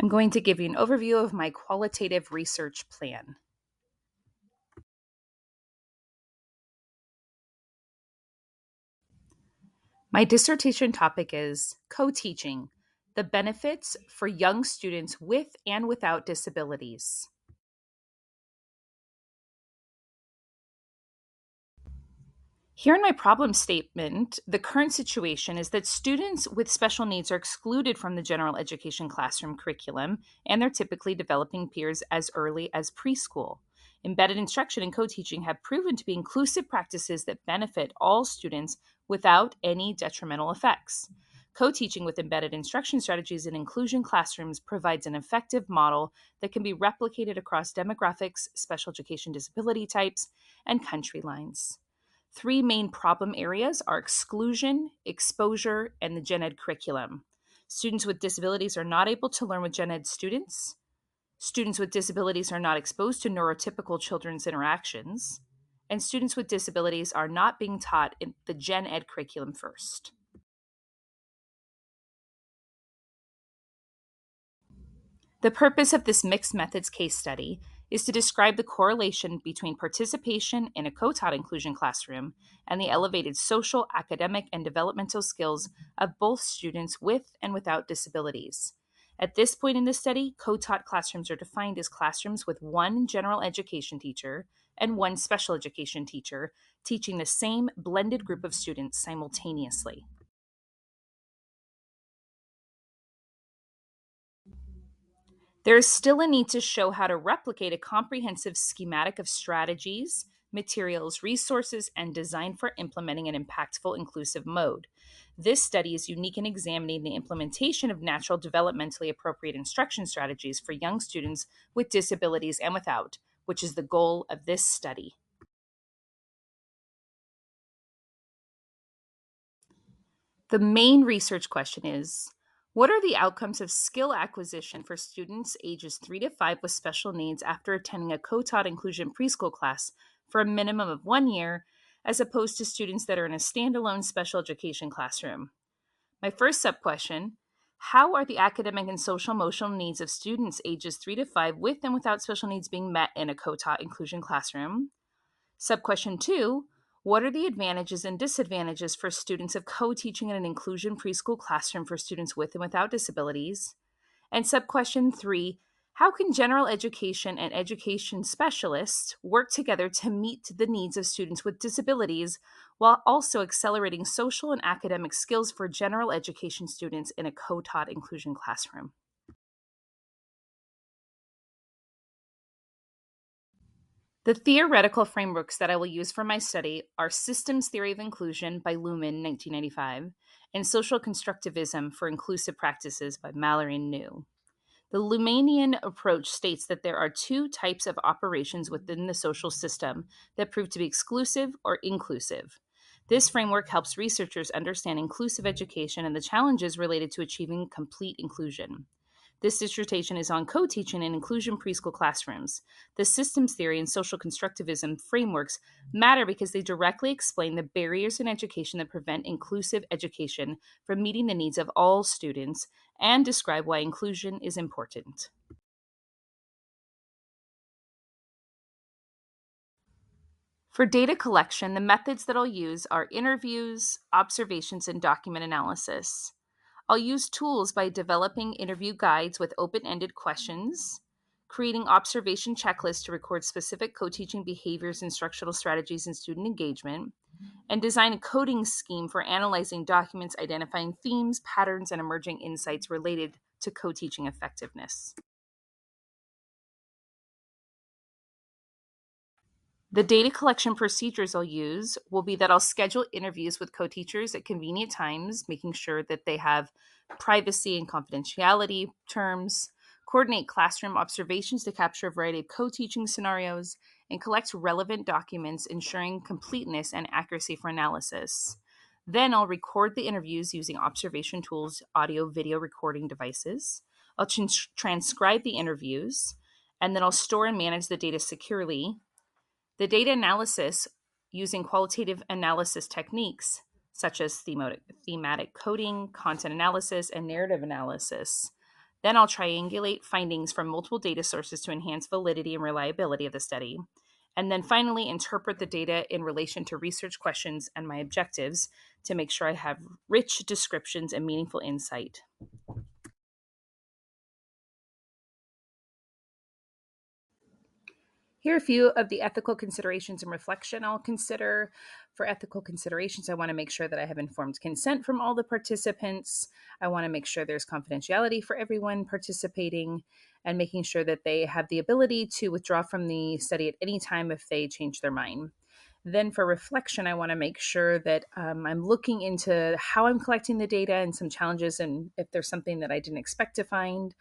I'm going to give you an overview of my qualitative research plan. My dissertation topic is co-teaching, the benefits for young students with and without disabilities. Here in my problem statement, the current situation is that students with special needs are excluded from the general education classroom curriculum, and they're typically developing peers as early as preschool. Embedded instruction and co teaching have proven to be inclusive practices that benefit all students without any detrimental effects. Co teaching with embedded instruction strategies in inclusion classrooms provides an effective model that can be replicated across demographics, special education disability types, and country lines. Three main problem areas are exclusion, exposure, and the gen ed curriculum. Students with disabilities are not able to learn with gen ed students. Students with disabilities are not exposed to neurotypical children's interactions. And students with disabilities are not being taught in the gen ed curriculum first. The purpose of this mixed methods case study is to describe the correlation between participation in a co-taught inclusion classroom and the elevated social, academic, and developmental skills of both students with and without disabilities. At this point in the study, co-taught classrooms are defined as classrooms with one general education teacher and one special education teacher teaching the same blended group of students simultaneously. There is still a need to show how to replicate a comprehensive schematic of strategies, materials, resources, and design for implementing an impactful inclusive mode. This study is unique in examining the implementation of natural developmentally appropriate instruction strategies for young students with disabilities and without, which is the goal of this study. The main research question is, what are the outcomes of skill acquisition for students ages 3 to 5 with special needs after attending a co taught inclusion preschool class for a minimum of 1 year, as opposed to students that are in a standalone special education classroom? My first sub question: how are the academic and social emotional needs of students ages 3 to 5 with and without special needs being met in a co taught inclusion classroom? Sub-question 2, what are the advantages and disadvantages for students of co-teaching in an inclusion preschool classroom for students with and without disabilities? And sub-question 3, how can general education and education specialists work together to meet the needs of students with disabilities while also accelerating social and academic skills for general education students in a co-taught inclusion classroom? The theoretical frameworks that I will use for my study are Systems Theory of Inclusion by Luhmann, 1995, and Social Constructivism for Inclusive Practices by Mallory and New. The Luhmannian approach states that there are two types of operations within the social system that prove to be exclusive or inclusive. This framework helps researchers understand inclusive education and the challenges related to achieving complete inclusion. This dissertation is on co teaching in inclusion preschool classrooms. The systems theory and social constructivism frameworks matter because they directly explain the barriers in education that prevent inclusive education from meeting the needs of all students and describe why inclusion is important. For data collection, the methods that I'll use are interviews, observations, and document analysis. I'll use tools by developing interview guides with open ended questions, creating observation checklists to record specific co teaching behaviors, instructional strategies, and student engagement, and design a coding scheme for analyzing documents, identifying themes, patterns, and emerging insights related to co teaching effectiveness. The data collection procedures I'll use will be that I'll schedule interviews with co teachers at convenient times, making sure that they have privacy and confidentiality terms, coordinate classroom observations to capture a variety of co teaching scenarios, and collect relevant documents, ensuring completeness and accuracy for analysis. Then I'll record the interviews using observation tools, audio, video recording devices. I'll transcribe the interviews, and then I'll store and manage the data securely. The data analysis using qualitative analysis techniques such as thematic coding, content analysis, and narrative analysis. Then I'll triangulate findings from multiple data sources to enhance validity and reliability of the study. And then finally, interpret the data in relation to research questions and my objectives to make sure I have rich descriptions and meaningful insight. Here are a few of the ethical considerations and reflection I'll consider. For ethical considerations, I want to make sure that I have informed consent from all the participants. I want to make sure there's confidentiality for everyone participating and making sure that they have the ability to withdraw from the study at any time if they change their mind. Then for reflection, I want to make sure that I'm looking into how I'm collecting the data and some challenges and if there's something that I didn't expect to find.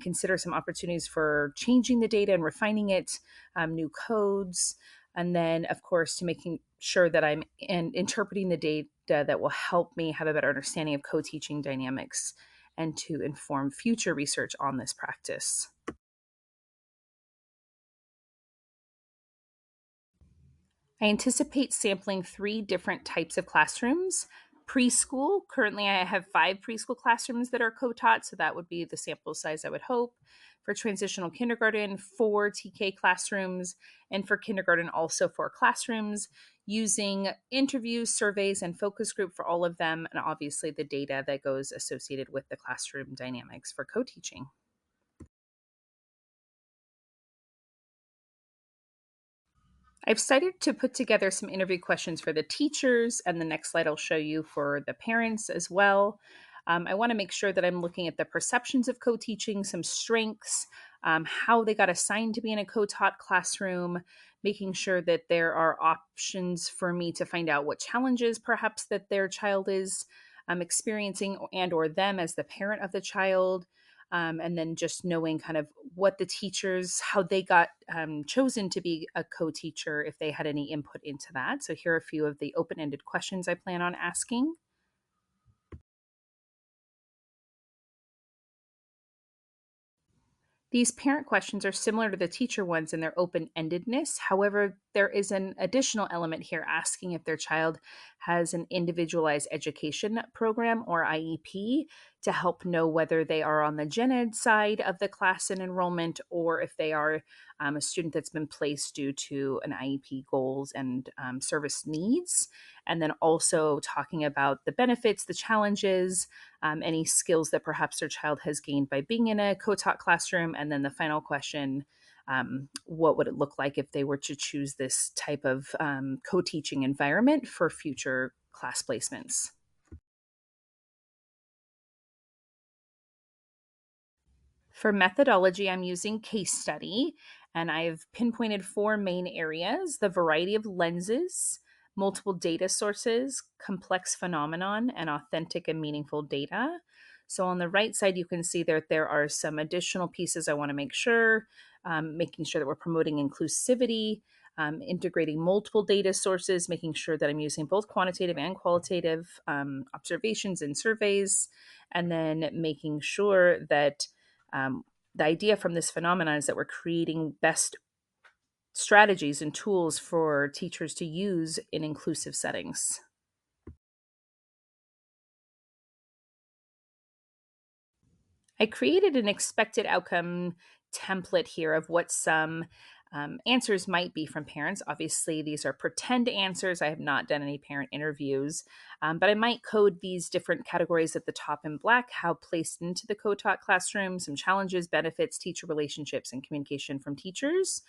Consider some opportunities for changing the data and refining it, new codes, and then, of course, to making sure that I'm interpreting the data that will help me have a better understanding of co-teaching dynamics and to inform future research on this practice. I anticipate sampling 3 different types of classrooms. Preschool, currently I have 5 preschool classrooms that are co-taught, so that would be the sample size I would hope. For transitional kindergarten, 4 TK classrooms, and for kindergarten, also 4 classrooms, using interviews, surveys, and focus group for all of them, and obviously the data that goes associated with the classroom dynamics for co-teaching. I've started to put together some interview questions for the teachers, and the next slide I'll show you for the parents as well. I want to make sure that I'm looking at the perceptions of co teaching, some strengths, how they got assigned to be in a co taught classroom, making sure that there are options for me to find out what challenges perhaps that their child is experiencing and or them as the parent of the child, and then just knowing kind of what the teachers, how they got chosen to be a co-teacher, if they had any input into that. So here are a few of the open-ended questions I plan on asking. These parent questions are similar to the teacher ones in their open endedness. However, there is an additional element here asking if their child has an individualized education program or IEP to help know whether they are on the gen ed side of the class and enrollment or if they are a student that's been placed due to an IEP goals and service needs. And then also talking about the benefits, the challenges, any skills that perhaps their child has gained by being in a co-taught classroom. And then the final question, what would it look like if they were to choose this type of co-teaching environment for future class placements? For methodology, I'm using case study, and I've pinpointed 4 main areas: the variety of lenses, multiple data sources, complex phenomenon, and authentic and meaningful data. So on the right side, you can see that there are some additional pieces I want to make sure, making sure that we're promoting inclusivity, integrating multiple data sources, making sure that I'm using both quantitative and qualitative observations and surveys, and then making sure that um, the idea from this phenomenon is that we're creating best strategies and tools for teachers to use in inclusive settings. I created an expected outcome template here of what some answers might be from parents. Obviously, these are pretend answers. I have not done any parent interviews, but I might code these different categories at the top in black: how placed into the co-taught classroom, some challenges, benefits, teacher relationships, and communication from teachers.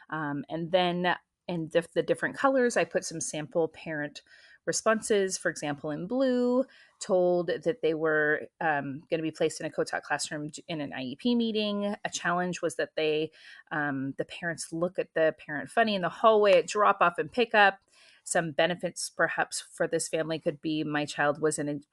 And then in the different colors, I put some sample parent responses. For example, in blue, told that they were going to be placed in a co-taught classroom in an IEP meeting. A challenge was that the parents look at the parent funny in the hallway at drop off and pick up. Some benefits perhaps for this family could be: my child was in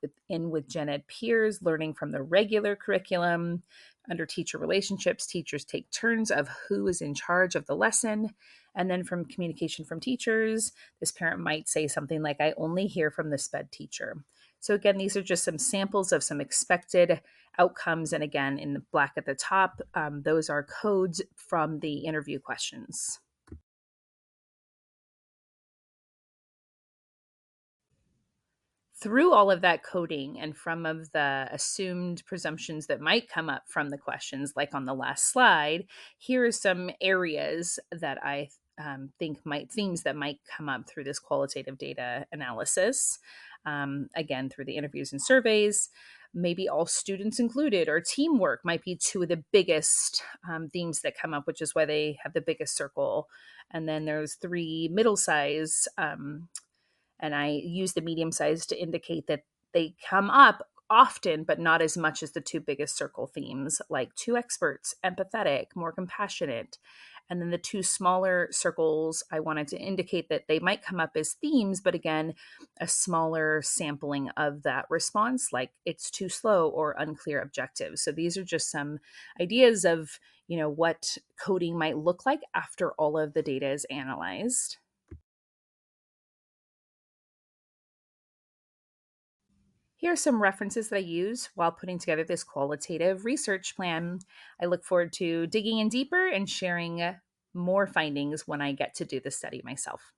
with gen ed peers, learning from the regular curriculum. Under teacher relationships, teachers take turns of who is in charge of the lesson. And then from communication from teachers, this parent might say something like, I only hear from the SPED teacher. So again, these are just some samples of some expected outcomes. And again, in the black at the top, those are codes from the interview questions. Through all of that coding and from of the assumed presumptions that might come up from the questions, like on the last slide, here are some areas that I think themes that might come up through this qualitative data analysis. Again, through the interviews and surveys, maybe all students included or teamwork might be two of the biggest themes that come up, which is why they have the biggest circle. And then there's three middle size and I use the medium size to indicate that they come up often, but not as much as the two biggest circle themes, like two experts, empathetic, more compassionate. And then the two smaller circles, I wanted to indicate that they might come up as themes, but again, a smaller sampling of that response, like it's too slow or unclear objectives. So these are just some ideas of, what coding might look like after all of the data is analyzed. Here are some references that I use while putting together this qualitative research plan. I look forward to digging in deeper and sharing more findings when I get to do the study myself.